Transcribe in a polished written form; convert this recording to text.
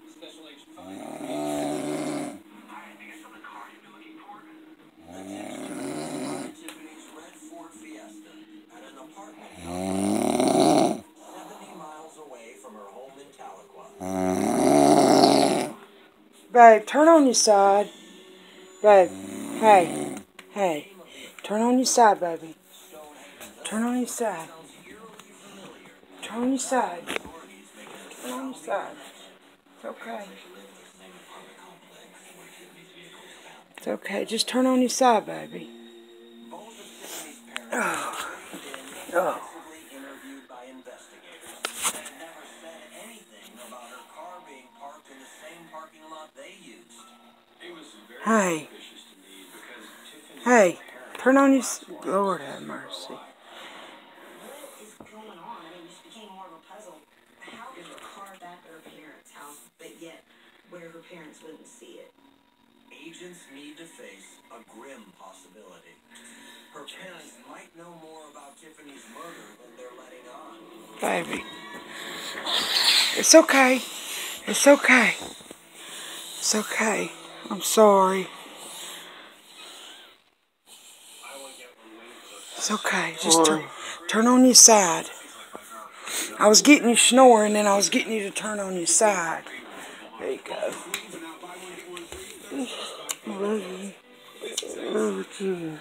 Special Agent 5. Tiffany's red Ford Fiesta at an apartment 70 miles away from her home in Tahlequah. Babe, turn on your side. Babe, hey, hey, turn on your side, baby. Turn on your side. Turn on your side. Turn on your side. It's okay. It's okay. Just turn on your side, baby. Oh. Oh. Hey. Hey. Turn on your... Lord have mercy. What is going on? I mean, this became more of a puzzle. How is a car back at her parents' house, but yet where her parents wouldn't see it? Agents need to face a grim possibility. Her parents might know more about Tiffany's murder than they're letting on. Baby. It's okay. It's okay. It's okay. I'm sorry. It's okay. Just turn on your side. I was getting you snoring and I was getting you to turn on your side. There you go. I love you.